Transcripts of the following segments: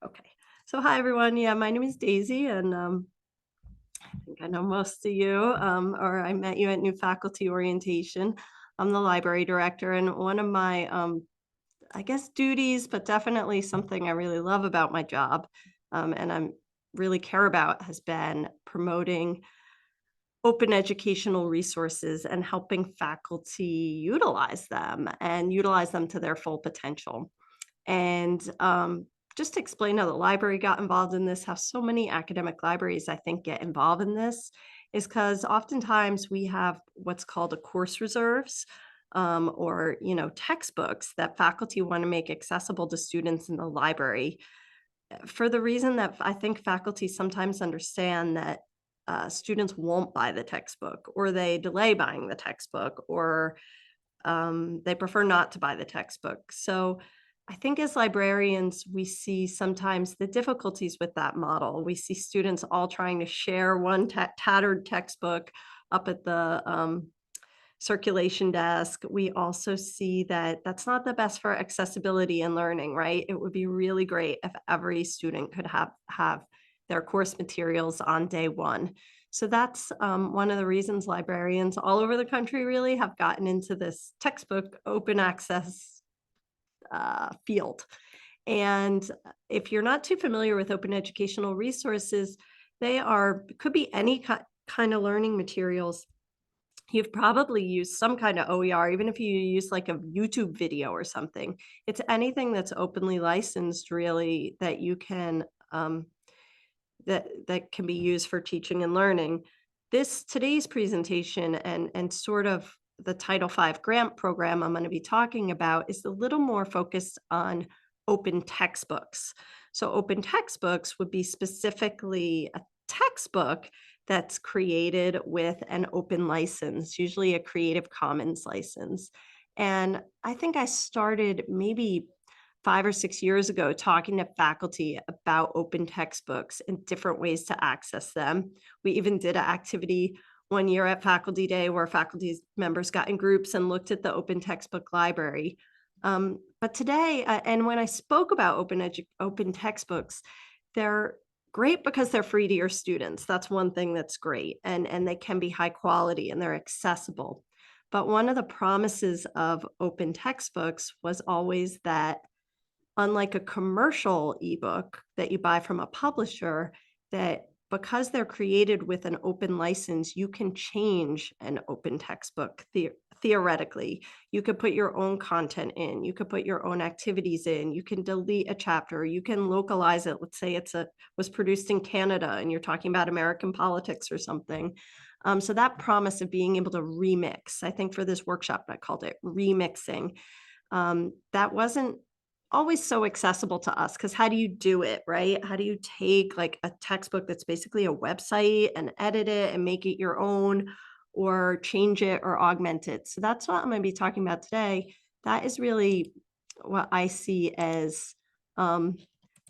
Okay. So hi everyone. Yeah, my name is Daisy, and I think I know most of you, or I met you at new faculty orientation. I'm the library director, and one of my, I guess, duties, but definitely something I really love about my job, and I'm really care about has been promoting open educational resources and helping faculty utilize them to their full potential. And just to explain how the library got involved in this, how so many academic libraries, I think, get involved in this is because oftentimes we have what's called a course reserves, or textbooks that faculty want to make accessible to students in the library, for the reason that I think faculty sometimes understand that students won't buy the textbook, or they delay buying the textbook, or they prefer not to buy the textbook. So I think as librarians, we see sometimes the difficulties with that model. We see students all trying to share one tattered textbook up at the circulation desk. We also see that that's not the best for accessibility and learning, right? It would be really great if every student could have their course materials on day one. So that's one of the reasons librarians all over the country really have gotten into this textbook open access field. And if you're not too familiar with open educational resources, they are could be any kind of learning materials. You've probably used some kind of OER, even if you use like a YouTube video or something. It's anything that's openly licensed, really, that you can that can be used for teaching and learning. This today's presentation and sort of the Title V grant program I'm going to be talking about is a little more focused on open textbooks. So open textbooks would be specifically a textbook that's created with an open license, usually a Creative Commons license. And I think I started maybe 5 or 6 years ago talking to faculty about open textbooks and different ways to access them. We even did an activity one year at Faculty Day where faculty members got in groups and looked at the open textbook library. But today, and when I spoke about open textbooks, they're great because they're free to your students. That's one thing that's great, and they can be high quality and they're accessible. But one of the promises of open textbooks was always that, unlike a commercial ebook that you buy from a publisher, that because they're created with an open license, you can change an open textbook theoretically. You could put your own content in, you could put your own activities in, you can delete a chapter, you can localize it. Let's say it's a was produced in Canada and you're talking about American politics or something. So that promise of being able to remix, I think for this workshop, I called it remixing. That wasn't always so accessible to us, because how do you do it, right? How do you take like a textbook that's basically a website and edit it and make it your own, or change it or augment it? So that's what I'm going to be talking about today. That is really what I see as um,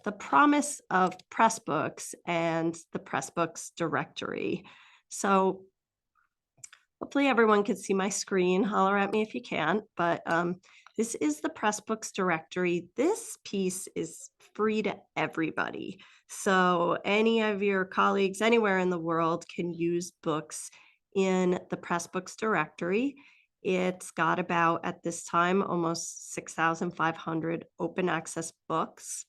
the promise of Pressbooks and the Pressbooks Directory. So hopefully everyone can see my screen. Holler at me if you can. But this is the Pressbooks Directory. This piece is free to everybody. So any of your colleagues anywhere in the world can use books in the Pressbooks Directory. It's got about, at this time, almost 6,500 open access books.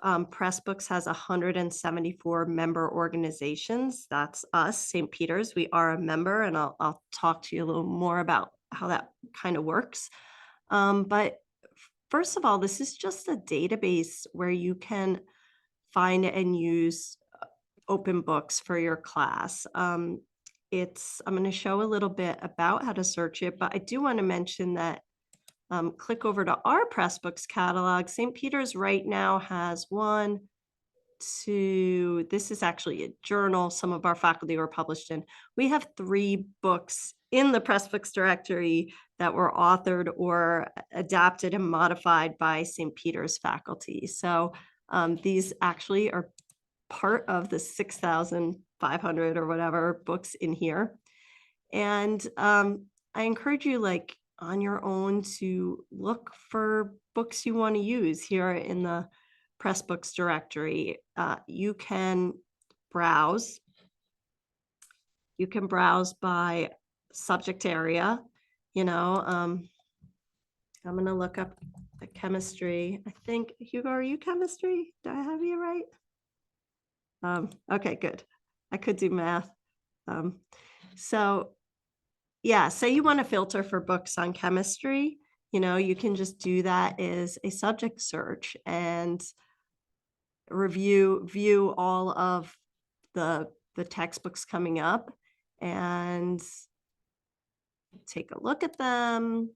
Pressbooks has 174 member organizations. That's us, St. Peter's. We are a member, and I'll talk to you a little more about how that kind of works. But first of all, this is just a database where you can find and use open books for your class. I'm going to show a little bit about how to search it, but I do want to mention that click over to our Pressbooks catalog. St. Peter's right now has one, two, this is actually a journal some of our faculty were published in. We have 3 books in the Pressbooks Directory that were authored or adapted and modified by St. Peter's faculty. So these actually are part of the 6,500 or whatever books in here. And I encourage you, like, on your own, to look for books you want to use here in the Pressbooks Directory, you can browse. You can browse by subject area, you know, I'm gonna look up the chemistry. I think, Hugo, are you chemistry? Do I have you right? Okay, good. I could do math. Um, so yeah, say you want to filter for books on chemistry, you can just do that as a subject search and view all of the textbooks coming up and take a look at them.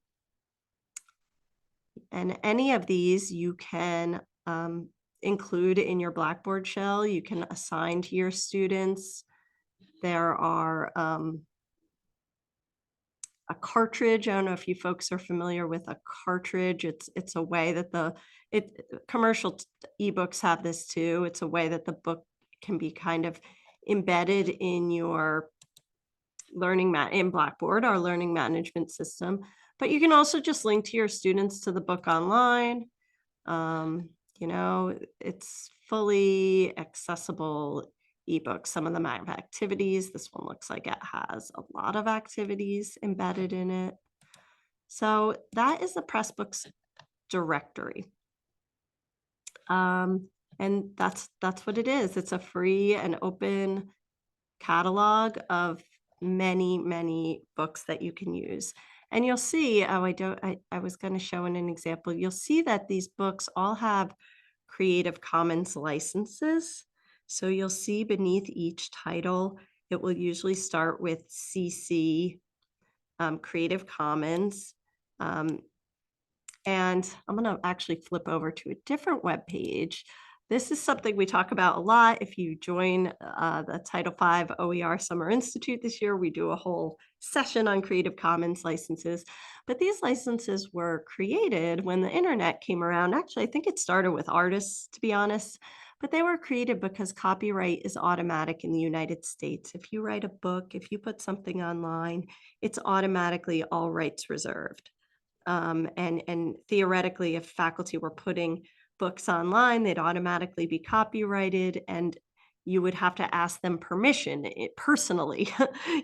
And any of these you can include in your Blackboard shell. You can assign to your students. There are a cartridge. I don't know if you folks are familiar with a cartridge. It's a way that commercial ebooks have this too. It's a way that the book can be kind of embedded in your in Blackboard, our learning management system. But you can also just link to your students to the book online. It's fully accessible ebook. Some of them have activities. This one looks like it has a lot of activities embedded in it. So that is the Pressbooks Directory. And that's what it is. It's a free and open catalog of many books that you can use. And you'll see, I was going to show in an example, you'll see that these books all have Creative Commons licenses. So you'll see beneath each title, it will usually start with CC, Creative Commons. And I'm going to actually flip over to a different web page. This is something we talk about a lot. If you join the Title V OER Summer Institute this year, we do a whole session on Creative Commons licenses. But these licenses were created when the internet came around. Actually, I think it started with artists, to be honest. But they were created because copyright is automatic in the United States. If you write a book, if you put something online, it's automatically all rights reserved. And theoretically, if faculty were putting books online, they'd automatically be copyrighted, and you would have to ask them permission personally,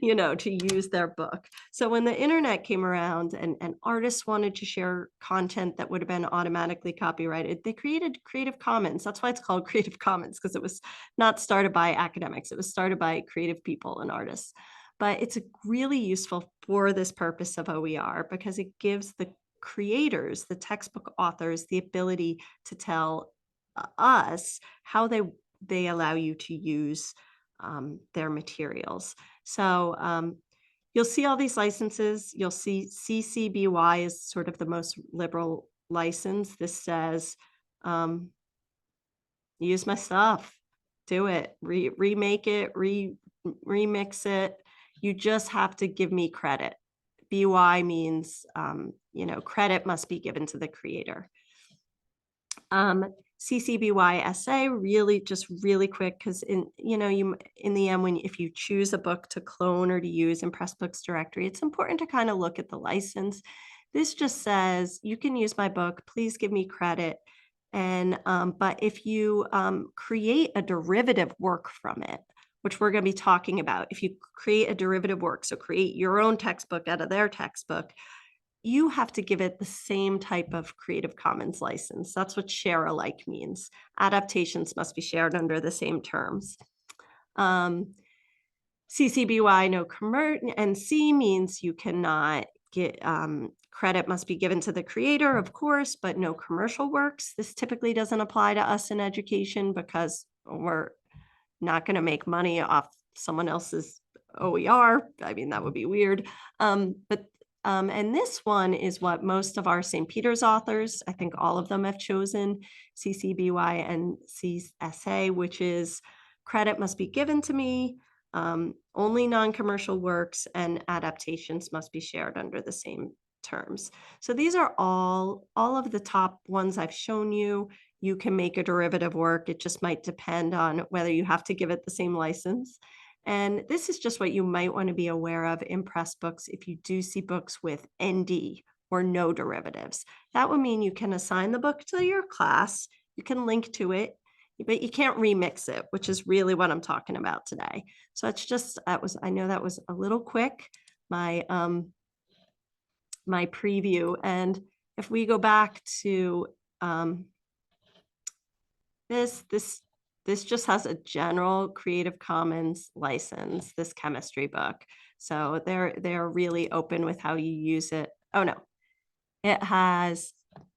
to use their book. So when the internet came around and artists wanted to share content that would have been automatically copyrighted, they created Creative Commons. That's why it's called Creative Commons, because it was not started by academics. It was started by creative people and artists. But it's really useful for this purpose of OER because it gives the creators, the textbook authors, the ability to tell us how they allow you to use their materials. So you'll see all these licenses. You'll see CC BY is sort of the most liberal license. This says, use my stuff, do it, remake it, remix it. You just have to give me credit. BY means, credit must be given to the creator. CCBY-SA, really quick, because in the end, if you choose a book to clone or to use in Pressbooks Directory, it's important to kind of look at the license. This just says, you can use my book, please give me credit. And but if you create a derivative work from it, which we're going to be talking about, if you create a derivative work, so create your own textbook out of their textbook, you have to give it the same type of Creative Commons license. That's what share alike means. Adaptations must be shared under the same terms. CC BY, no commercial, and C means you cannot get credit must be given to the creator, of course, but no commercial works. This typically doesn't apply to us in education because we're not going to make money off someone else's OER. I mean, that would be weird. And this one is what most of our St. Peter's authors, I think all of them have chosen, CC BY and CSA, which is credit must be given to me, only non-commercial works, and adaptations must be shared under the same terms. So these are all of the top ones I've shown you. You can make a derivative work. It just might depend on whether you have to give it the same license. And this is just what you might want to be aware of in Pressbooks if you do see books with ND or no derivatives. That would mean you can assign the book to your class. You can link to it, but you can't remix it, which is really what I'm talking about today. So it's just I know that was a little quick, my my preview. And if we go back to um, this, this just has a general Creative Commons license, this chemistry book. So they're really open with how you use it. Oh no, it has,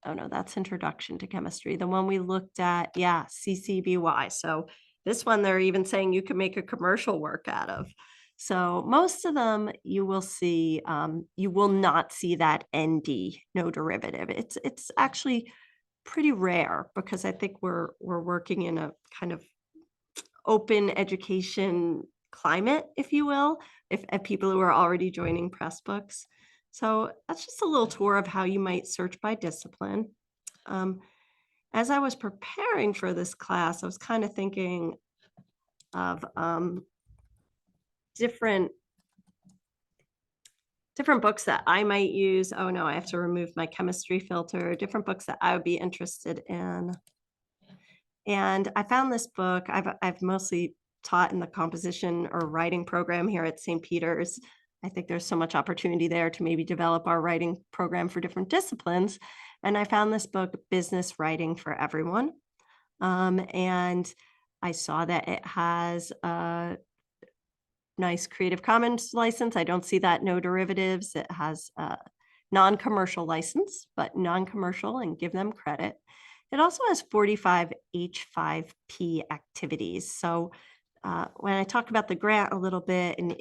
oh no, that's Introduction to Chemistry. The one we looked at, yeah, CC BY. So this one, they're even saying you can make a commercial work out of. So most of them you will see, you will not see that ND, no derivative. It's actually pretty rare because I think we're working in a kind of open education climate, if you will, if people who are already joining Pressbooks. So that's just a little tour of how you might search by discipline. Um, as I was preparing for this class, I was kind of thinking of different books that I might use. Oh no, I have to remove my chemistry filter. Different books that I would be interested in. And I found this book. I've mostly taught in the composition or writing program here at St. Peter's. I think there's so much opportunity there to maybe develop our writing program for different disciplines. And I found this book, Business Writing for Everyone. And I saw that it has a nice Creative Commons license. I don't see that no derivatives. It has a non-commercial license, but non-commercial, and give them credit. It also has 45 H5P activities. So when I talk about the grant a little bit, and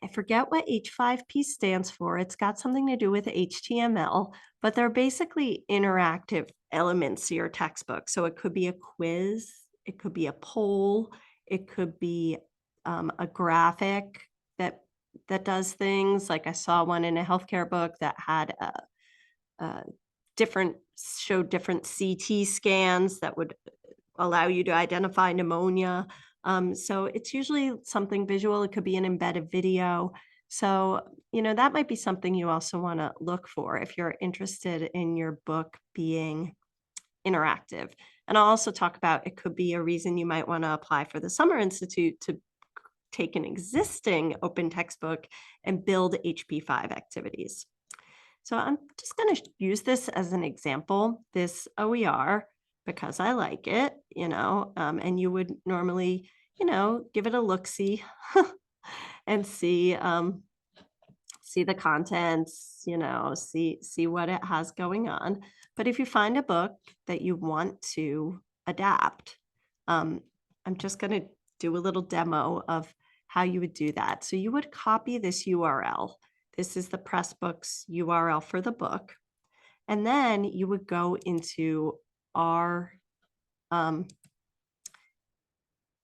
I forget what H5P stands for. It's got something to do with HTML, but they're basically interactive elements to your textbook. So it could be a quiz, it could be a poll, it could be a graphic that does things. Like I saw one in a healthcare book that had showed different CT scans that would allow you to identify pneumonia. So it's usually something visual. It could be an embedded video. So, that might be something you also want to look for if you're interested in your book being interactive. And I'll also talk about, it could be a reason you might want to apply for the Summer Institute to take an existing open textbook and build HP5 activities. So I'm just going to use this as an example, this OER, because I like it, and you would normally, give it a look-see and see the contents, see what it has going on. But if you find a book that you want to adapt, I'm just going to do a little demo of how you would do that. So you would copy this URL. This is the Pressbooks URL for the book. And then you would go into our,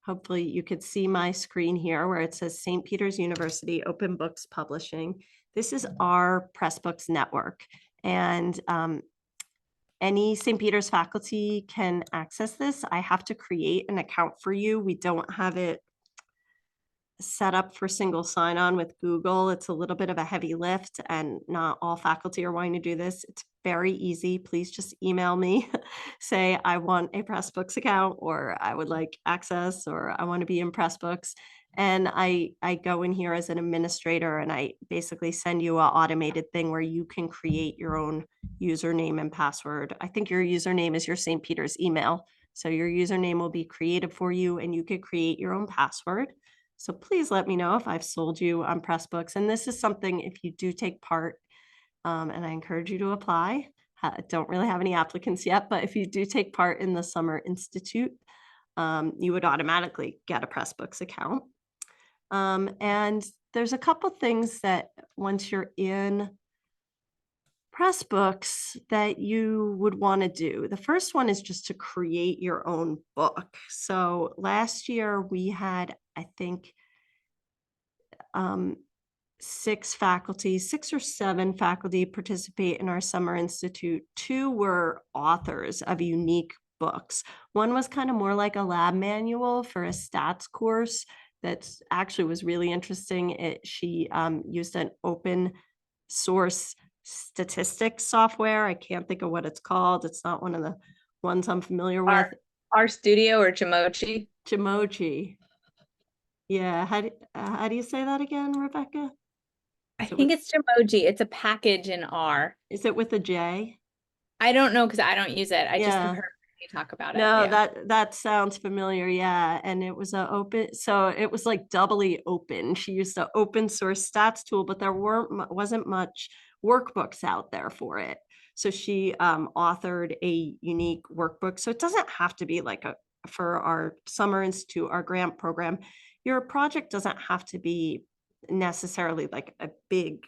hopefully you could see my screen here where it says St. Peter's University Open Books Publishing. This is our Pressbooks network. And any St. Peter's faculty can access this. I have to create an account for you. We don't have it set up for single sign-on with Google. It's a little bit of a heavy lift, and not all faculty are wanting to do this. It's very easy. Please just email me, say I want a Pressbooks account, or I would like access, or I want to be in Pressbooks. And I go in here as an administrator, and I basically send you an automated thing where you can create your own username and password. I think your username is your St. Peter's email. So your username will be created for you, and you could create your own password. So please let me know if I've sold you on Pressbooks. And this is something, if you do take part, and I encourage you to apply. Don't really have any applicants yet, but if you do take part in the Summer Institute, you would automatically get a Pressbooks account. And there's a couple things that once you're in Pressbooks that you would want to do. The first one is just to create your own book. So last year we had, I think, 6 or 7 faculty participate in our Summer Institute. 2 were authors of unique books. One was kind of more like a lab manual for a stats course that actually was really interesting. She used an open source statistics software. I can't think of what it's called. It's not one of the ones I'm familiar with. Our Studio or Jamochi? Jamochi. Yeah, how do you say that again, Rebecca? I Is it think with, it's Jamoji. It's a package in R. is it with a J? I don't know because I don't use it. I just have Yeah. heard you talk about it. No, Yeah. that sounds familiar. Yeah, and it was a open, so it was like doubly open. She used the open source stats tool, but there wasn't much workbooks out there for it. So she authored a unique workbook. So it doesn't have to be like a for our Summer Institute, our grant program. Your project doesn't have to be necessarily like a big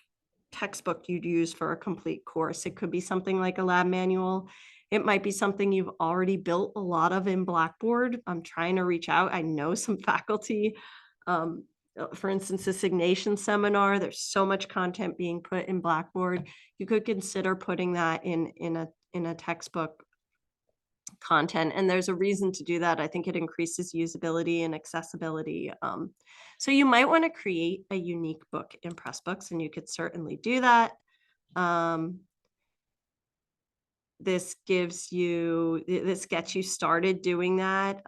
textbook you'd use for a complete course. It could be something like a lab manual. It might be something you've already built a lot of in Blackboard. I'm trying to reach out. I know some faculty, for instance, the Signation seminar, there's so much content being put in Blackboard. You could consider putting that in a textbook content, and there's a reason to do that. I think it increases usability and accessibility. So you might want to create a unique book in Pressbooks, and you could certainly do that. This gets you started doing that.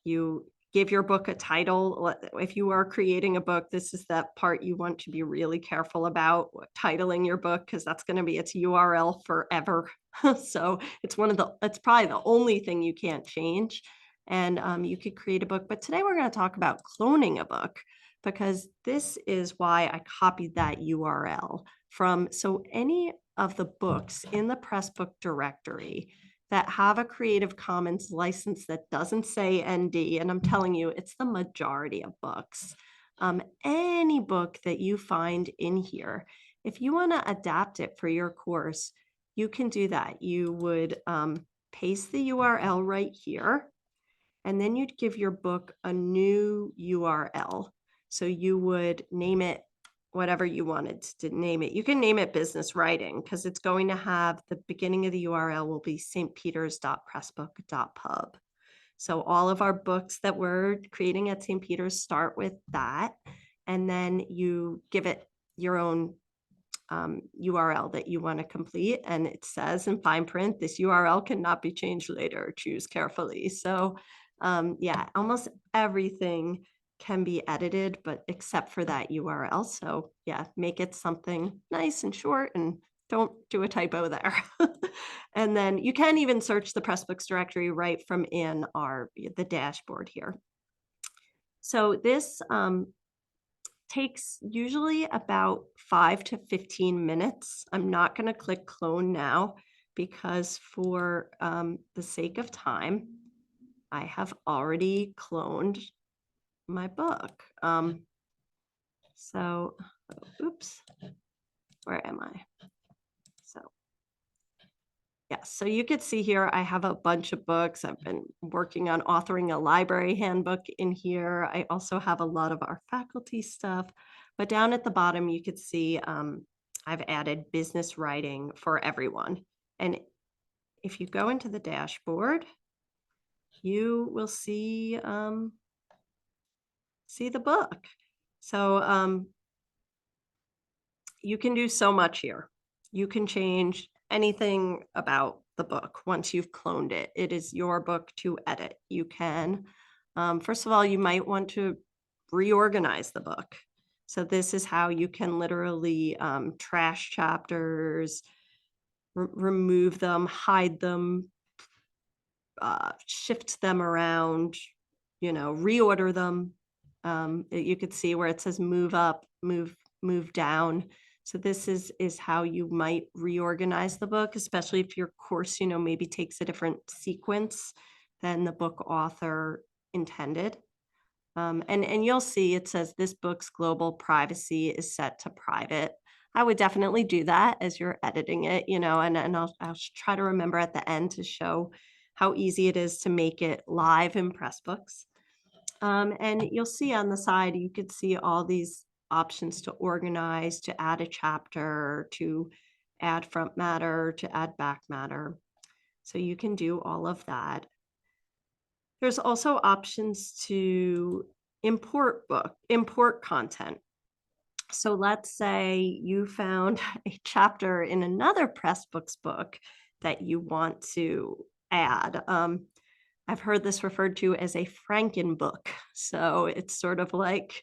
You give your book a title. If you are creating a book, this is that part you want to be really careful about titling your book, because that's going to be its URL forever. So it's probably the only thing you can't change. And you could create a book. But today we're going to talk about cloning a book, because this is why I copied that URL from. So any of the books in the Pressbook Directory that have a Creative Commons license that doesn't say ND, and I'm telling you, it's the majority of books. Any book that you find in here, if you want to adapt it for your course, you can do that. You would paste the URL right here, and then you'd give your book a new URL. So you would name it whatever you wanted to name it. You can name it business writing, because it's going to have the beginning of the URL will be stpeters.pressbook.pub. So all of our books that we're creating at St. Peter's start with that. And then you give it your own URL that you want to complete. And it says in fine print, this URL cannot be changed later. Choose carefully. So yeah, almost everything can be edited, but except for that URL. So yeah, make it something nice and short, and don't do a typo there. And then you can even search the Pressbooks directory right from in the dashboard here. So this takes usually about 5 to 15 minutes. I'm not going to click clone now, because for the sake of time, I have already cloned my book. So, oops, where am I? So, yeah, so you could see here, I have a bunch of books. I've been working on authoring a library handbook in here. I also have a lot of our faculty stuff, but down at the bottom, you could see I've added business writing for everyone. And if you go into the dashboard, you will see the book. So you can do so much here. You can change anything about the book once you've cloned it. It is your book to edit. You can, first of all, you might want to reorganize the book. So this is how you can literally trash chapters, remove them, hide them, shift them around, reorder them. You could see where it says move up, move down. So this is how you might reorganize the book, especially if your course, maybe takes a different sequence than the book author intended. And you'll see it says this book's global privacy is set to private. I would definitely do that as you're editing it, and I'll try to remember at the end to show how easy it is to make it live in Pressbooks. And you'll see on the side, you could see all these options to organize, to add a chapter, to add front matter, to add back matter. So you can do all of that. There's also options to import content. So let's say you found a chapter in another Pressbooks book that you want to add. I've heard this referred to as a Frankenbook. So it's sort of like,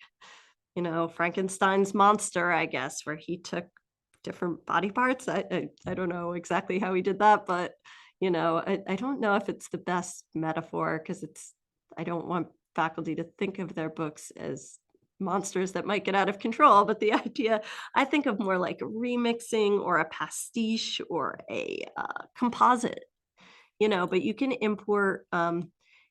Frankenstein's monster, I guess, where he took different body parts. I don't know exactly how he did that, but I don't know if it's the best metaphor because I don't want faculty to think of their books as monsters that might get out of control. But the idea, I think of more like a remixing or a pastiche or a composite, but you can import,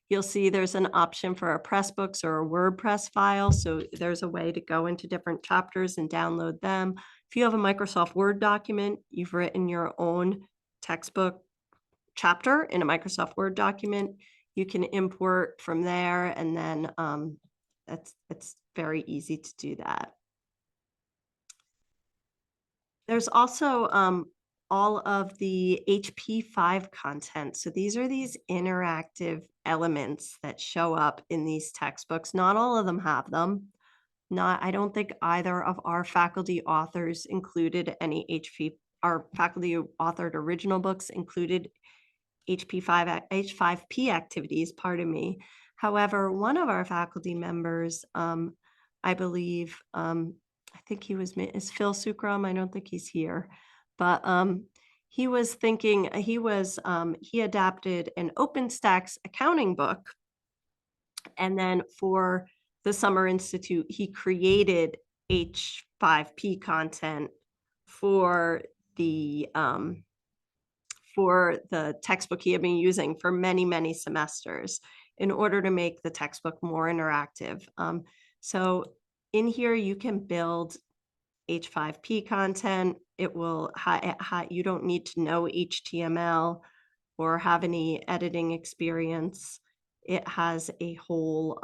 you'll see there's an option for a Pressbooks or a WordPress file. So there's a way to go into different chapters and download them. If you have a Microsoft Word document, you've written your own textbook chapter in a Microsoft Word document, you can import from there. And then it's very easy to do that. There's also all of the HP5 content. So these are these interactive elements that show up in these textbooks. Not all of them have them. I don't think either of our faculty authors included any our faculty authored original books included H5P activities, pardon me. However, one of our faculty members, I believe, I think is Phil Sukram. I don't think he's here, but he was thinking, he adapted an OpenStax accounting book. And then for the Summer Institute, he created H5P content for the textbook he had been using for many, many semesters in order to make the textbook more interactive. So in here, you can build H5P content. It will, you don't need to know HTML or have any editing experience. It has a whole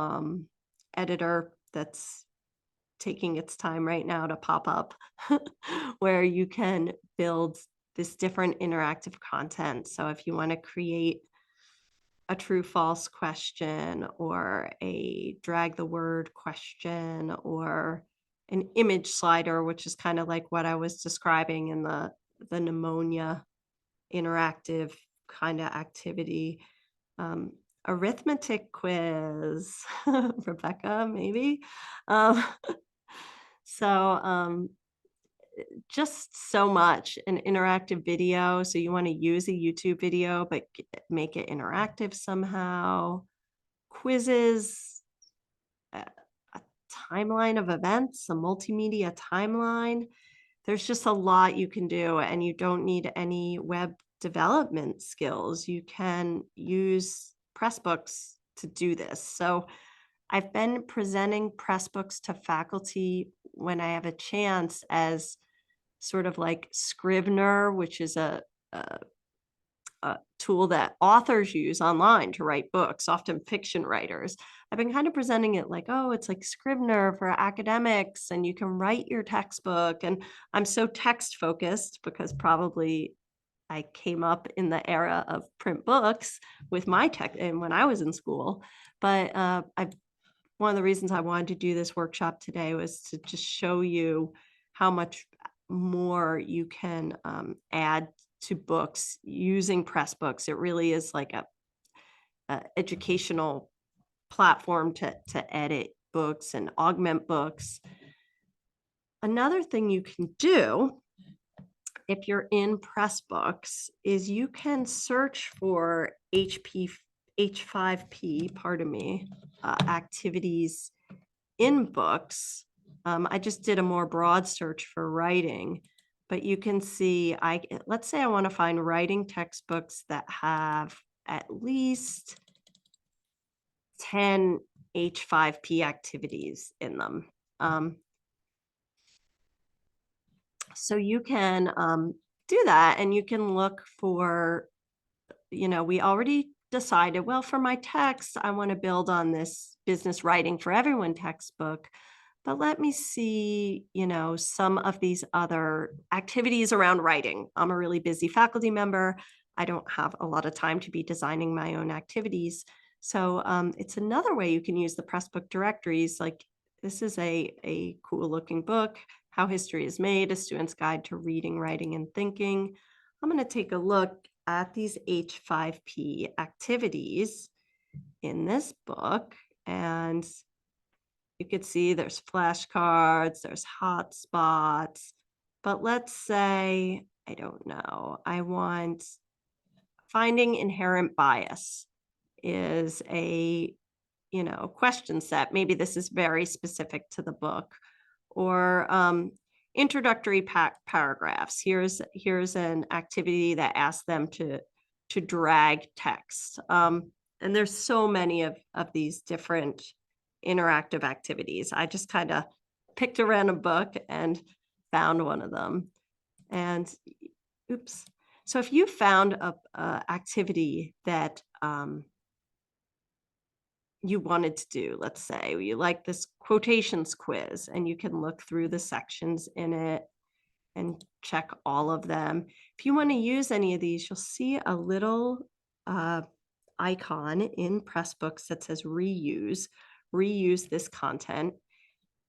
editor that's taking its time right now to pop up where you can build this different interactive content. So if you want to create a true false question or a drag the word question or an image slider, which is kind of like what I was describing in the pneumonia interactive kind of activity. Arithmetic quiz, Rebecca, maybe. So just so much, an interactive video. So you want to use a YouTube video, but make it interactive somehow. Quizzes, a timeline of events, a multimedia timeline. There's just a lot you can do, and you don't need any web development skills. You can use Pressbooks to do this. So I've been presenting Pressbooks to faculty when I have a chance as sort of like Scrivener, which is a tool that authors use online to write books, often fiction writers. I've been kind of presenting it like, oh, it's like Scrivener for academics and you can write your textbook. And I'm so text focused because probably I came up in the era of print books with my tech and when I was in school. But one of the reasons I wanted to do this workshop today was to just show you how much more you can add to books using Pressbooks. It really is like a educational platform to edit books and augment books. Another thing you can do if you're in Pressbooks is you can search for H5P, pardon me, activities in books. I just did a more broad search for writing, but you can see, let's say I want to find writing textbooks that have at least 10 H5P activities in them. So you can do that, and you can look for, we already decided, well, for my text, I want to build on this business writing for everyone textbook. But let me see, some of these other activities around writing. I'm a really busy faculty member. I don't have a lot of time to be designing my own activities. So it's another way you can use the Pressbook directories. Like this is a cool looking book, How History is Made, A Student's Guide to Reading, Writing, and Thinking. I'm going to take a look at these H5P activities in this book, and you could see there's flashcards, there's hotspots, but let's say, I don't know, I want finding inherent bias is a, question set. Maybe this is very specific to the book, or introductory paragraphs. Here's an activity that asks them to drag text. And there's so many of these different interactive activities. I just kind of picked a random book and found one of them. And oops. So if you found a activity that you wanted to do, let's say you like this quotations quiz, and you can look through the sections in it and check all of them. If you want to use any of these, you'll see a little icon in Pressbooks that says reuse this content.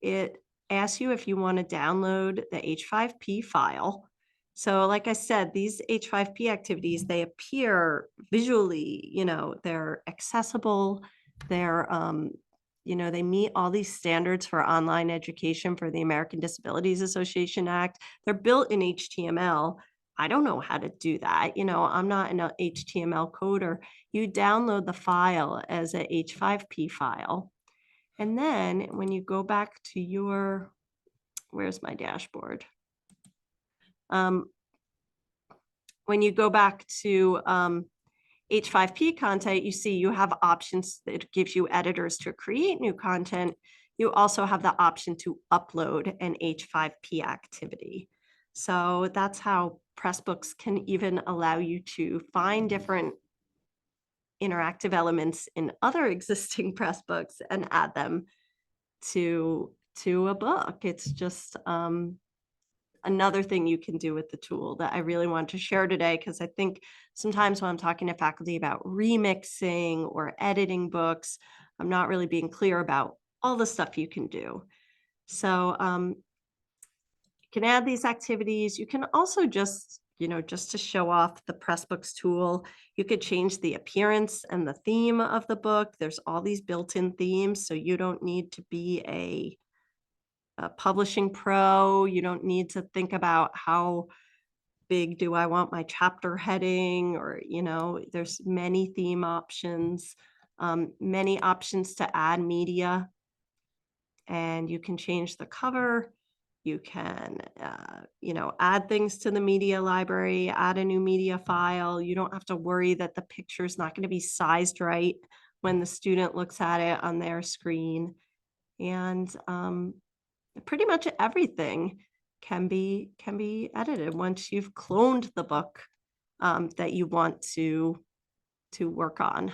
It asks you if you want to download the H5P file. So like I said, these H5P activities, they appear visually, they're accessible, they're, they meet all these standards for online education for the American Disabilities Association Act. They're built in HTML. I don't know how to do that. I'm not an HTML coder. You download the file as a H5P file. And then when you go back to your, where's my dashboard? When you go back to H5P content, you see you have options that gives you editors to create new content. You also have the option to upload an H5P activity. So that's how Pressbooks can even allow you to find different interactive elements in other existing Pressbooks and add them to a book. It's just another thing you can do with the tool that I really want to share today, because I think sometimes when I'm talking to faculty about remixing or editing books, I'm not really being clear about all the stuff you can do. So you can add these activities. You can also just to show off the Pressbooks tool, you could change the appearance and the theme of the book. There's all these built-in themes, so you don't need to be a publishing pro. You don't need to think about how big do I want my chapter heading, or, there's many theme options, many options to add media, and you can change the cover. You can, add things to the media library, add a new media file. You don't have to worry that the picture is not going to be sized right when the student looks at it on their screen. And pretty much everything can be edited once you've cloned the book that you want to work on.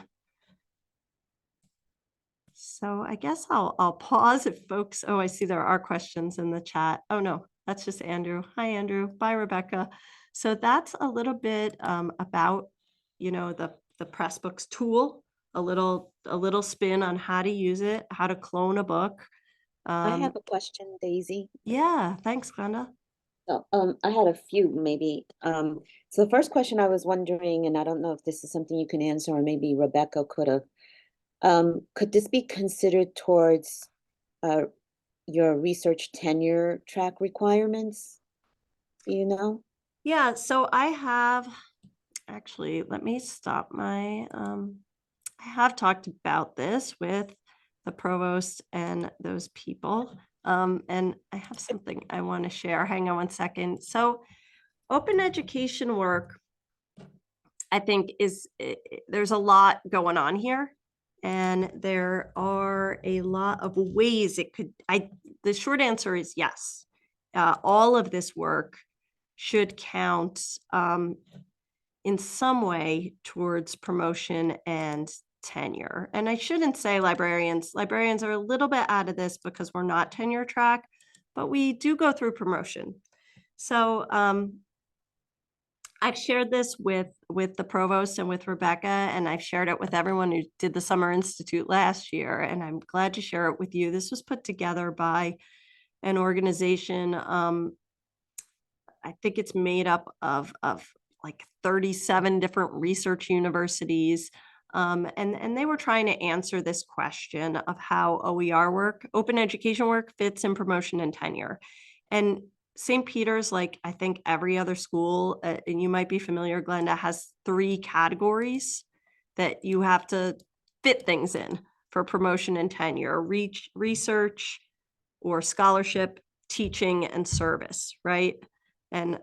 So I guess I'll pause if folks, I see there are questions in the chat. Oh no, that's just Andrew. Hi, Andrew. Bye, Rebecca. So that's a little bit about, the Pressbooks tool, a little spin on how to use it, how to clone a book. I have a question, Daisy. Yeah, thanks, Glenda. So, I had a few maybe. So the first question I was wondering, and I don't know if this is something you can answer, or maybe Rebecca could have. Could this be considered towards your research tenure track requirements? Do you know? Yeah, so I have actually, let me stop my, I have talked about this with the provost and those people. And I have something I want to share. Hang on one second. So open education work, I think there's a lot going on here. And there are a lot of ways it could, the short answer is yes. All of this work should count in some way towards promotion and tenure. And I shouldn't say librarians. Librarians are a little bit out of this because we're not tenure track, but we do go through promotion. So I've shared this with the provost and with Rebecca, and I've shared it with everyone who did the Summer Institute last year, and I'm glad to share it with you. This was put together by an organization. I think it's made up of like 37 different research universities. And they were trying to answer this question of how OER work, open education work, fits in promotion and tenure. And St. Peter's, like I think every other school, and you might be familiar, Glenda, has 3 categories that you have to fit things in for promotion and tenure: research or scholarship, teaching, and service, right? And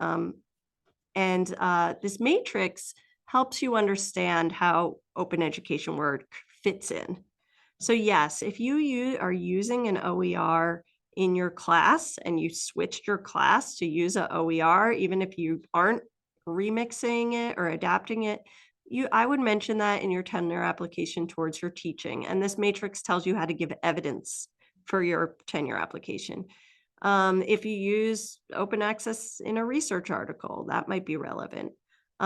this matrix helps you understand how open education work fits in. So yes, if you are using an OER in your class and you switched your class to use an OER, even if you aren't remixing it or adapting it, I would mention that in your tenure application towards your teaching. And this matrix tells you how to give evidence for your tenure application. If you use open access in a research article, that might be relevant.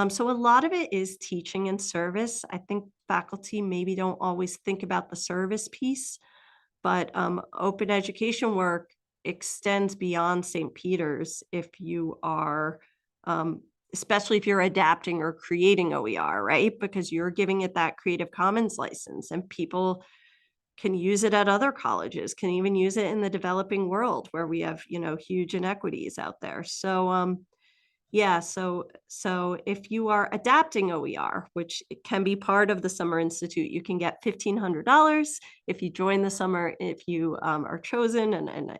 So a lot of it is teaching and service. I think faculty maybe don't always think about the service piece, but open education work extends beyond St. Peter's if you are, especially if you're adapting or creating OER, right? Because you're giving it that Creative Commons license, and people can use it at other colleges, can even use it in the developing world where we have, huge inequities out there. So, yeah, so if you are adapting OER, which it can be part of the Summer Institute, you can get $1,500 if you join the summer, if you are chosen, and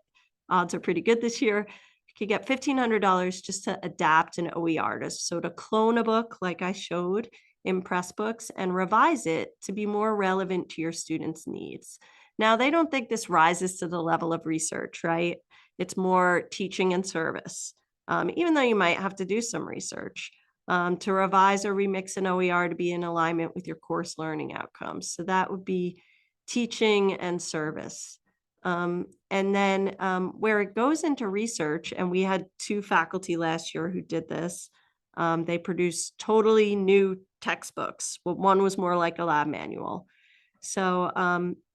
odds are pretty good this year. You could get $1,500 just to adapt an OER, to clone a book like I showed in Pressbooks and revise it to be more relevant to your students' needs. Now, they don't think this rises to the level of research, right? It's more teaching and service. Even though you might have to do some research to revise or remix an OER to be in alignment with your course learning outcomes. So that would be teaching and service. And then where it goes into research, and we had 2 faculty last year who did this, they produced totally new textbooks. Well, one was more like a lab manual. So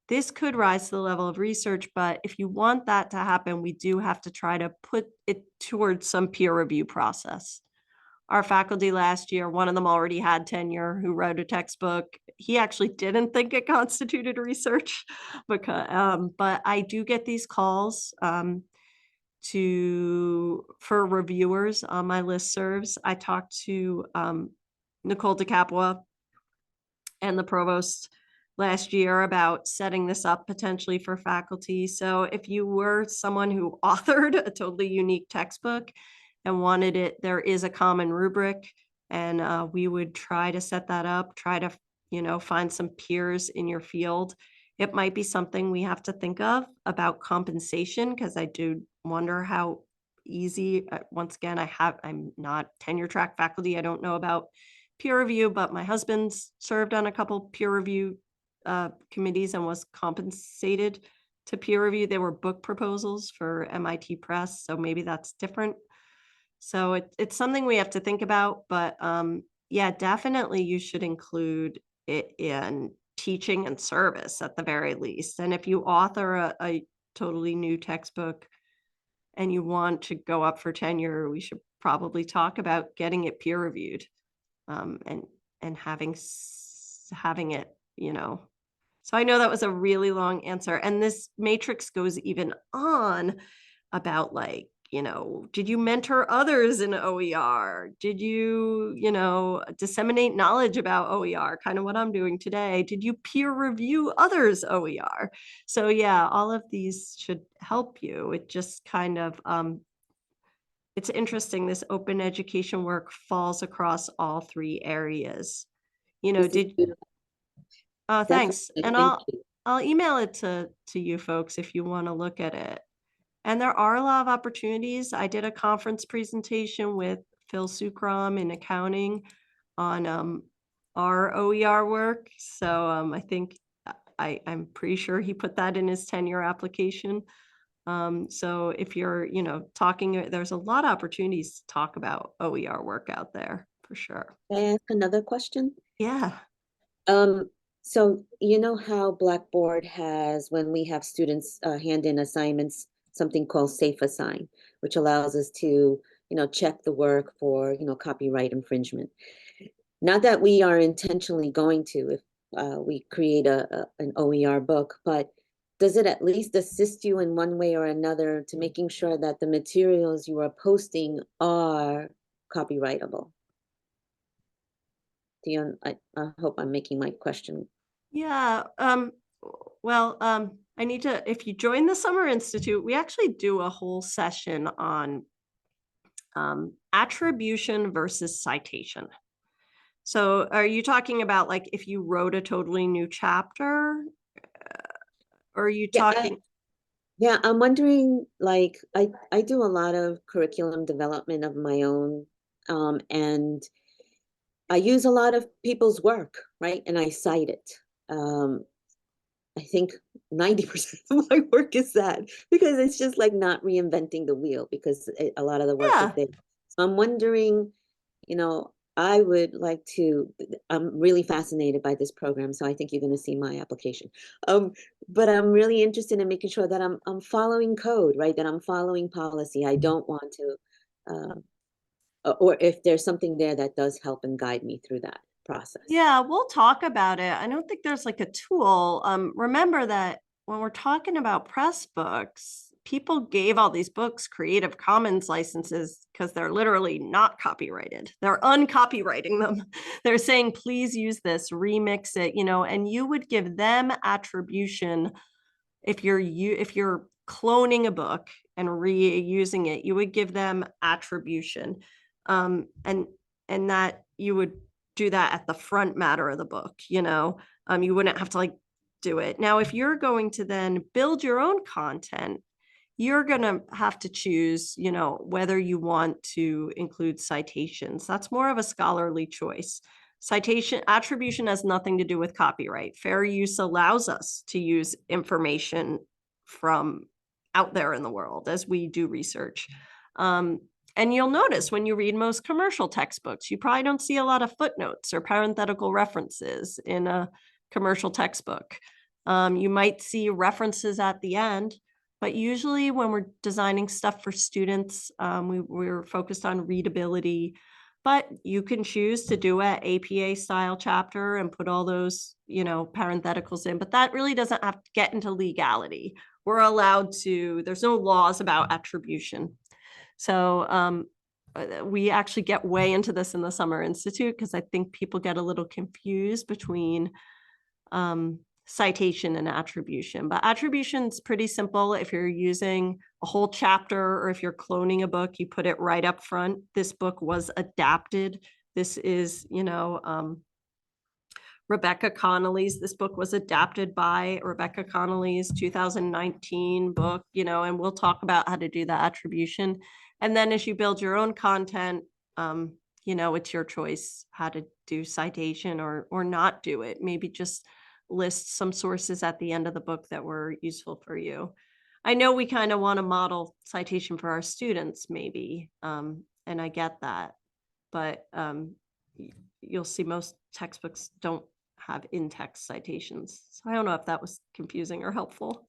this could rise to the level of research, but if you want that to happen, we do have to try to put it towards some peer review process. Our faculty last year, one of them already had tenure, who wrote a textbook. He actually didn't think it constituted research, because, but I do get these calls for reviewers on my listservs. I talked to Nicole DeCapua and the provost last year about setting this up potentially for faculty. So if you were someone who authored a totally unique textbook and wanted it, there is a common rubric, and we would try to set that up, try to, find some peers in your field. It might be something we have to think of about compensation, because I do wonder how easy, once again, I'm not tenure track faculty. I don't know about peer review, but my husband's served on a couple peer review committees and was compensated to peer review. They were book proposals for MIT Press, so maybe that's different. So it's something we have to think about, but yeah, definitely you should include it in teaching and service at the very least. And if you author a totally new textbook and you want to go up for tenure, we should probably talk about getting it peer reviewed, and having it, So I know that was a really long answer, and this matrix goes even on about, like, did you mentor others in OER? Did you, disseminate knowledge about OER, kind of what I'm doing today? Did you peer review others' OER? So yeah, all of these should help you. It just kind of, it's interesting, this open education work falls across all 3 areas. This is Did beautiful. thanks. Definitely, And thank you. I'll email it to you folks if you want to look at it. And there are a lot of opportunities. I did a conference presentation with Phil Sukram in accounting on our OER work. So I think I'm pretty sure he put that in his tenure application. So if you're, talking, there's a lot of opportunities to talk about OER work out there for sure. Can I ask another question? Yeah. So you know how Blackboard has, when we have students hand in assignments, something called Safe Assign, which allows us to check the work for, copyright infringement. Not that we are intentionally going to, if we create an OER book, but does it at least assist you in one way or another to making sure that the materials you are posting are copyrightable? I hope I'm making my question. Yeah. Well, I need to, if you join the Summer Institute, we actually do a whole session on attribution versus citation. So are you talking about like if you wrote a totally new chapter? Or are you talking? Yeah, I'm wondering, like, I do a lot of curriculum development of my own, and I use a lot of people's work, right? And I cite it. I think 90% of my work is that, because it's just like not reinventing the wheel, because a lot of the work is Yeah. there. So I'm wondering, I would like to, I'm really fascinated by this program, so I think you're going to see my application. But I'm really interested in making sure that I'm following code, right? That I'm following policy. I don't want to, or if there's something there that does help and guide me through that process. Yeah, we'll talk about it. I don't think there's like a tool. Remember that when we're talking about Pressbooks, people gave all these books Creative Commons licenses because they're literally not copyrighted. They're uncopywriting them. They're saying, please use this, remix it, and you would give them attribution if you're cloning a book and reusing it, you would give them attribution. And that you would do that at the front matter of the book, you wouldn't have to like do it. Now, if you're going to then build your own content, you're going to have to choose, whether you want to include citations. That's more of a scholarly choice. Citation attribution has nothing to do with copyright. Fair use allows us to use information from out there in the world as we do research. And you'll notice when you read most commercial textbooks, you probably don't see a lot of footnotes or parenthetical references in a commercial textbook. You might see references at the end, but usually when we're designing stuff for students, we're focused on readability. But you can choose to do an APA style chapter and put all those, parentheticals in, but that really doesn't have to get into legality. We're allowed to, there's no laws about attribution. So we actually get way into this in the Summer Institute because I think people get a little confused between citation and attribution. But attribution is pretty simple. If you're using a whole chapter or if you're cloning a book, you put it right up front. This book was adapted. This is, Rebecca Connolly's. This book was adapted by Rebecca Connolly's 2019 book, and we'll talk about how to do that attribution. And then as you build your own content, it's your choice how to do citation or not do it. Maybe just list some sources at the end of the book that were useful for you. I know we kind of want to model citation for our students, maybe, and I get that, but you'll see most textbooks don't have in-text citations. So I don't know if that was confusing or helpful.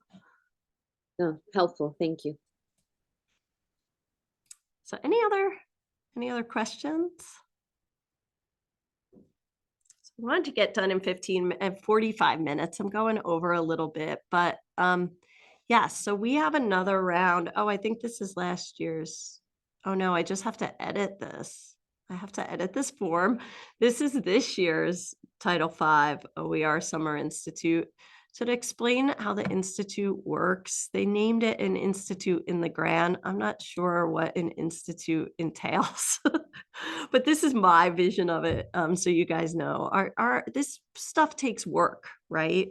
No, helpful. Thank you. So any other questions? So I wanted to get done in 45 minutes. I'm going over a little bit, but yeah, so we have another round. Oh, I think this is last year's. Oh no, I just have to edit this. I have to edit this form. This is this year's Title V OER Summer Institute. So to explain how the Institute works, they named it an institute in the grant. I'm not sure what an institute entails, but this is my vision of it. So you guys know, this stuff takes work, right?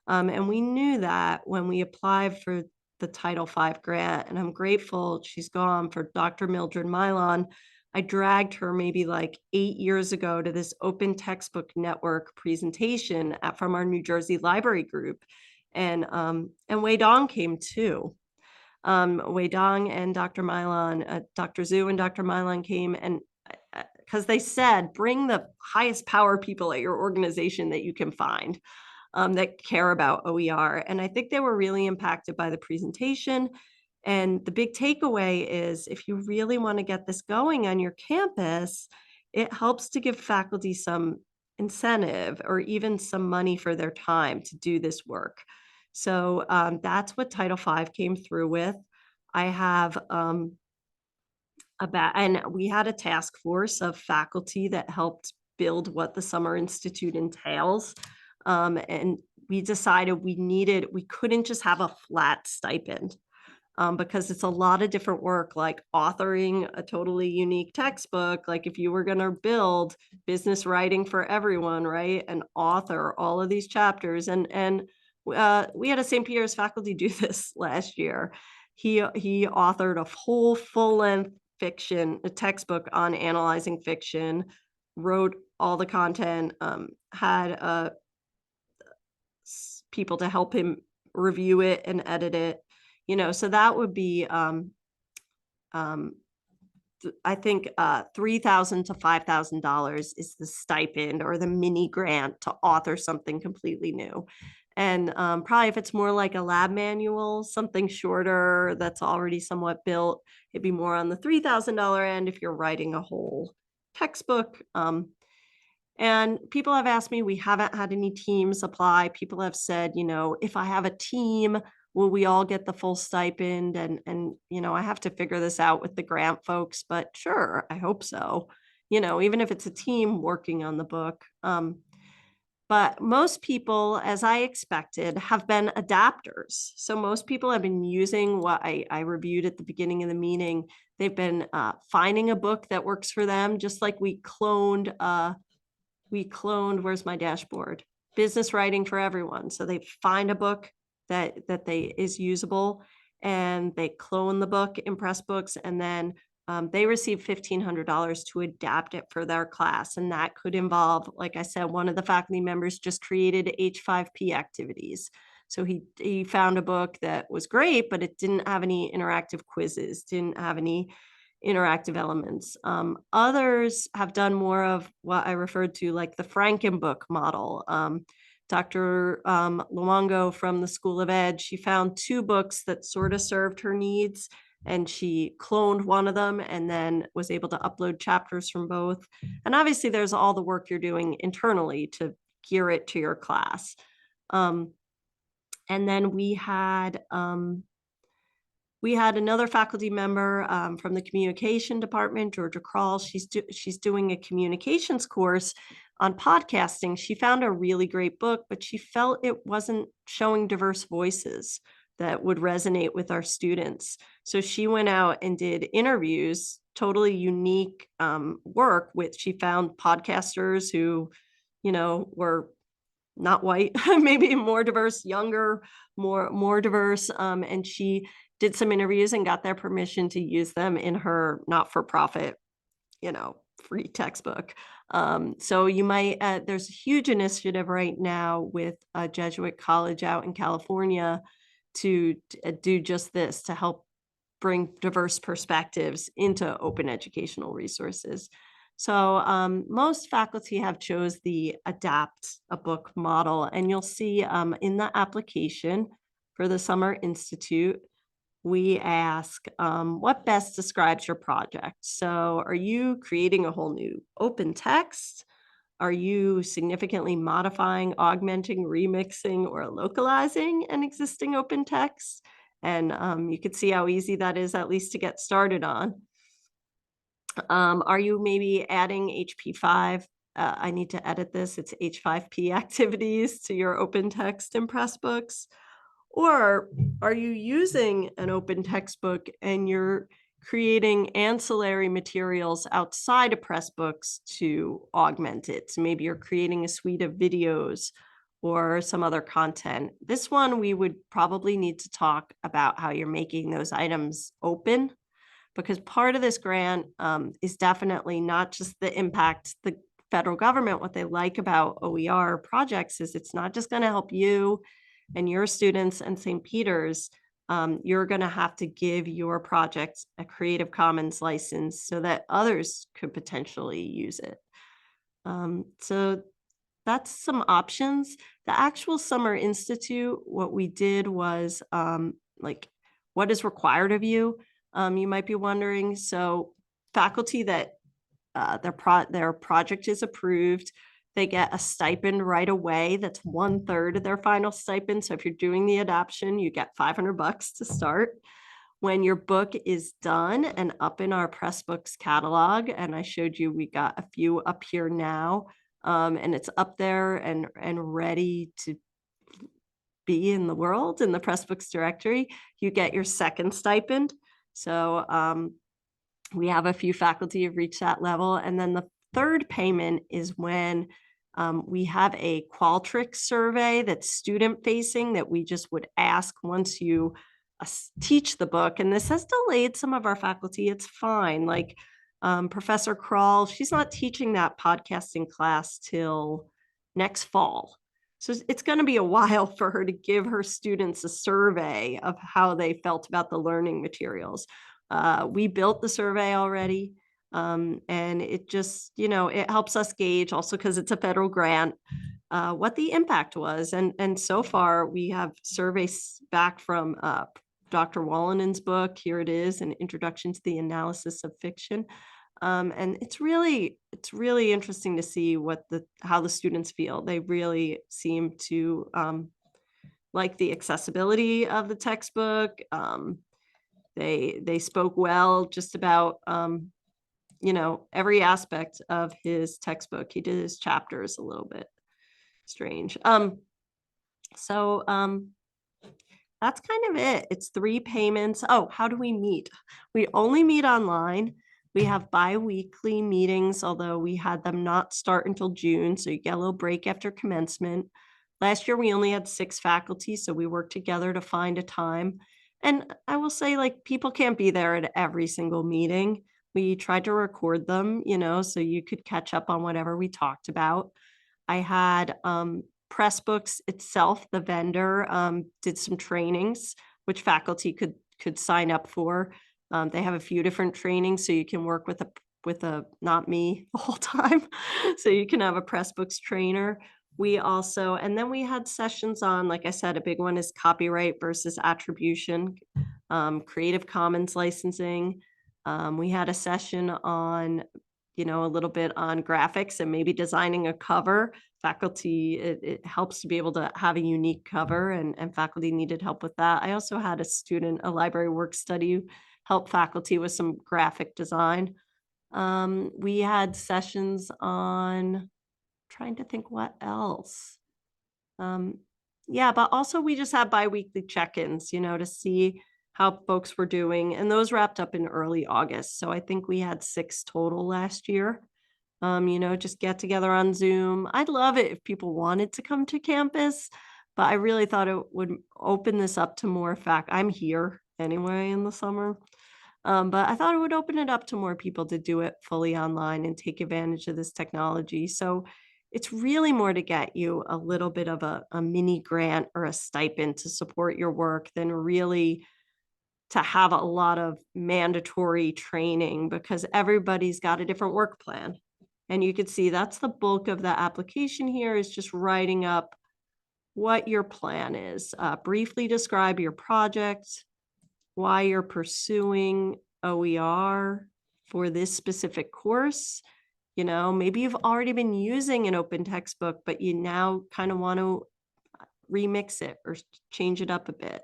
And we knew that when we applied for the Title V grant, and I'm grateful she's gone, for Dr. Mildred Milon. I dragged her maybe like 8 years ago to this Open Textbook Network presentation from our New Jersey library group. And Wei Dong came too. Wei Dong and Dr. Milon, Dr. Zhu and Dr. Milon came, and because they said, bring the highest power people at your organization that you can find that care about OER. And I think they were really impacted by the presentation. And the big takeaway is if you really want to get this going on your campus, it helps to give faculty some incentive or even some money for their time to do this work. So that's what Title V came through with. I have and we had a task force of faculty that helped build what the Summer Institute entails. And we decided we couldn't just have a flat stipend. Because it's a lot of different work, like authoring a totally unique textbook. Like if you were going to build business writing for everyone, right, and author all of these chapters, and we had a St. Peter's faculty do this last year. He authored a whole full-length fiction, a textbook on analyzing fiction, wrote all the content, had people to help him review it and edit it. So that would be, I think, $3,000 to $5,000 is the stipend or the mini grant to author something completely new. And probably if it's more like a lab manual, something shorter that's already somewhat built, it'd be more on the $3,000 end if you're writing a whole textbook. And people have asked me, we haven't had any teams apply. People have said, if I have a team, will we all get the full stipend? And I have to figure this out with the grant folks, but sure, I hope so. Even if it's a team working on the book. But most people, as I expected, have been adapters. So most people have been using what I reviewed at the beginning of the meeting. They've been finding a book that works for them, just like we cloned, where's my dashboard? Business writing for everyone. So they find a book that is usable, and they clone the book in Pressbooks, and then they receive $1,500 to adapt it for their class. And that could involve, like I said, one of the faculty members just created H5P activities. So he found a book that was great, but it didn't have any interactive quizzes, didn't have any interactive elements. Others have done more of what I referred to like the Frankenbook model. Dr. Luongo from the School of Ed, she found 2 books that sort of served her needs, and she cloned one of them and then was able to upload chapters from both. And obviously there's all the work you're doing internally to gear it to your class. And then we had another faculty member from the communication department, Georgia Krall. She's doing a communications course on podcasting. She found a really great book, but she felt it wasn't showing diverse voices that would resonate with our students. So she went out and did interviews, totally unique work with, she found podcasters who, were not white, maybe more diverse, younger, more diverse. And she did some interviews and got their permission to use them in her not-for-profit, free textbook. So you might, there's a huge initiative right now with a Jesuit college out in California to do just this, to help bring diverse perspectives into open educational resources. So most faculty have chose the adapt a book model, and you'll see in the application for the Summer Institute, we ask what best describes your project. So are you creating a whole new open text? Are you significantly modifying, augmenting, remixing, or localizing an existing open text? And you can see how easy that is, at least to get started on. Are you maybe adding HP5? I need to edit this. It's H5P activities to your open text in Pressbooks. Or are you using an open textbook and you're creating ancillary materials outside of Pressbooks to augment it? So maybe you're creating a suite of videos or some other content. This one, we would probably need to talk about how you're making those items open, because part of this grant is definitely not just the impact the federal government. What they like about OER projects is it's not just going to help you and your students and St. Peter's. You're going to have to give your project a Creative Commons license so that others could potentially use it. So that's some options. The actual Summer Institute, what we did was what is required of you? You might be wondering. So faculty that their project is approved, they get a stipend right away. That's 1/3 of their final stipend. So if you're doing the adoption, you get $500 to start. When your book is done and up in our Pressbooks catalog, and I showed you, we got a few up here now, and it's up there and ready to be in the world in the Pressbooks Directory, you get your second stipend. So we have a few faculty who've reached that level. And then the third payment is when we have a Qualtrics survey that's student facing that we just would ask once you teach the book. And this has delayed some of our faculty. It's fine. Like Professor Kroll, she's not teaching that podcasting class till next fall. So it's going to be a while for her to give her students a survey of how they felt about the learning materials. We built the survey already, and it just, it helps us gauge also because it's a federal grant, what the impact was. And so far we have surveys back from Dr. Wallinen's book. Here it is, An Introduction to the Analysis of Fiction. And it's really interesting to see how the students feel. They really seem to like the accessibility of the textbook. They spoke well just about every aspect of his textbook. He did his chapters a little bit strange. So that's kind of it. It's 3 payments. Oh, how do we meet? We only meet online. We have bi-weekly meetings, although we had them not start until June, so you get a little break after commencement. Last year, we only had 6 faculty, so we worked together to find a time. And I will say, like, people can't be there at every single meeting. We tried to record them, so you could catch up on whatever we talked about. I had Pressbooks itself, the vendor, did some trainings, which faculty could sign up for. They have a few different trainings, so you can work with a not me the whole time. So you can have a Pressbooks trainer. And then we had sessions on, like I said, a big one is copyright versus attribution, Creative Commons licensing. We had a session on, a little bit on graphics and maybe designing a cover. Faculty, it helps to be able to have a unique cover, and faculty needed help with that. I also had a library work study, help faculty with some graphic design. We had sessions on, trying to think what else. Yeah, but also we just had bi-weekly check-ins, to see how folks were doing. And those wrapped up in early August. So I think we had 6 total last year. Just get together on Zoom. I'd love it if people wanted to come to campus, but I really thought it would open this up to more I'm here anyway in the summer. But I thought it would open it up to more people to do it fully online and take advantage of this technology. So it's really more to get you a little bit of a mini grant or a stipend to support your work than really to have a lot of mandatory training, because everybody's got a different work plan. And you could see that's the bulk of the application here, is just writing up what your plan is. Briefly describe your project, why you're pursuing OER for this specific course. Maybe you've already been using an open textbook, but you now kind of want to remix it or change it up a bit.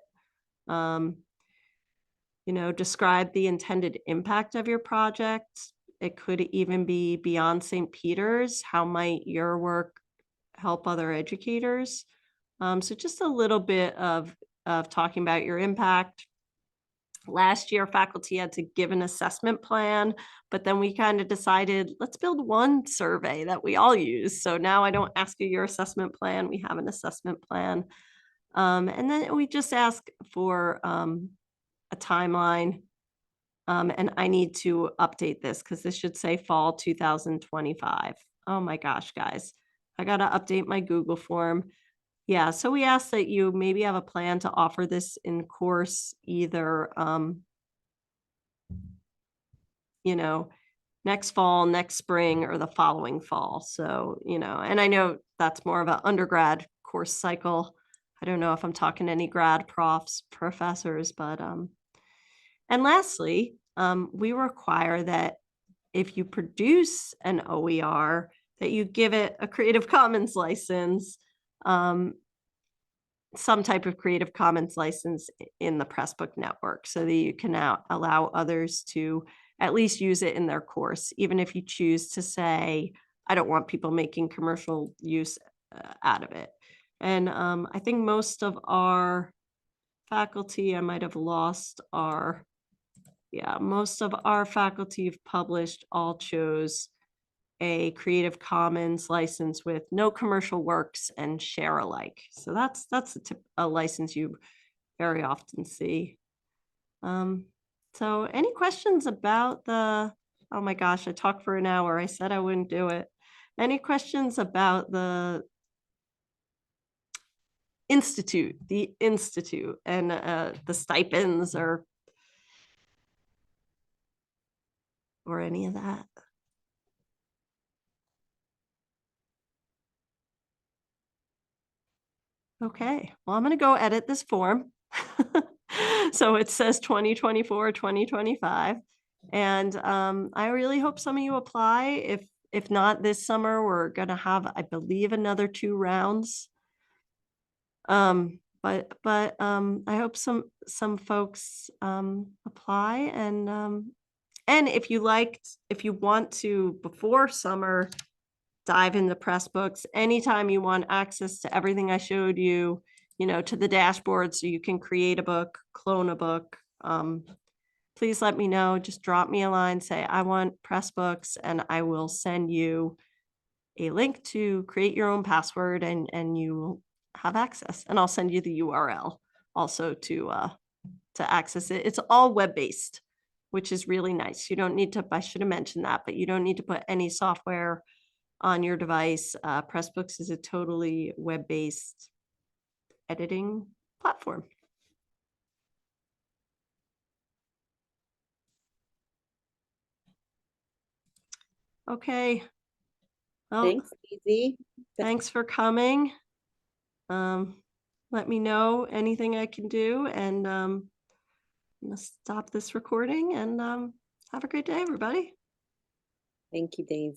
Describe the intended impact of your project. It could even be beyond St. Peter's. How might your work help other educators? So just a little bit of talking about your impact. Last year, faculty had to give an assessment plan, but then we kind of decided, let's build one survey that we all use. So now I don't ask you your assessment plan. We have an assessment plan. And then we just ask for a timeline. And I need to update this because this should say fall 2025. Oh my gosh, guys, I got to update my Google form. Yeah, so we ask that you maybe have a plan to offer this in course either, next fall, next spring, or the following fall. So, and I know that's more of an undergrad course cycle. I don't know if I'm talking to any grad professors, but And lastly, we require that if you produce an OER, that you give it a Creative Commons license, some type of Creative Commons license in the Pressbook network, so that you can now allow others to at least use it in their course, even if you choose to say, I don't want people making commercial use out of it. And I think most of our faculty, I might have lost our, yeah, most of our faculty have published all chose a Creative Commons license with no commercial works and share alike. So that's a license you very often see. So any questions about the, oh my gosh, I talked for an hour. I said I wouldn't do it. Any questions about the institute and the stipends or any of that? Okay, well, I'm going to go edit this form. So it says 2024, 2025. And I really hope some of you apply. If not this summer, we're going to have, I believe, another 2 rounds. But I hope some folks apply. And if you want to, before summer, dive into Pressbooks anytime you want access to everything I showed you, to the dashboard so you can create a book, clone a book. Please let me know. Just drop me a line, say, I want Pressbooks, and I will send you a link to create your own password and you will have access. And I'll send you the URL also to access it. It's all web-based, which is really nice. You don't need to, I should have mentioned that, but you don't need to put any software on your device. Pressbooks is a totally web-based editing platform. Okay. Well, Thanks, Daisy. thanks for coming. Let me know anything I can do, and I'm gonna stop this recording, and have a great day, everybody. Thank you, Daisy.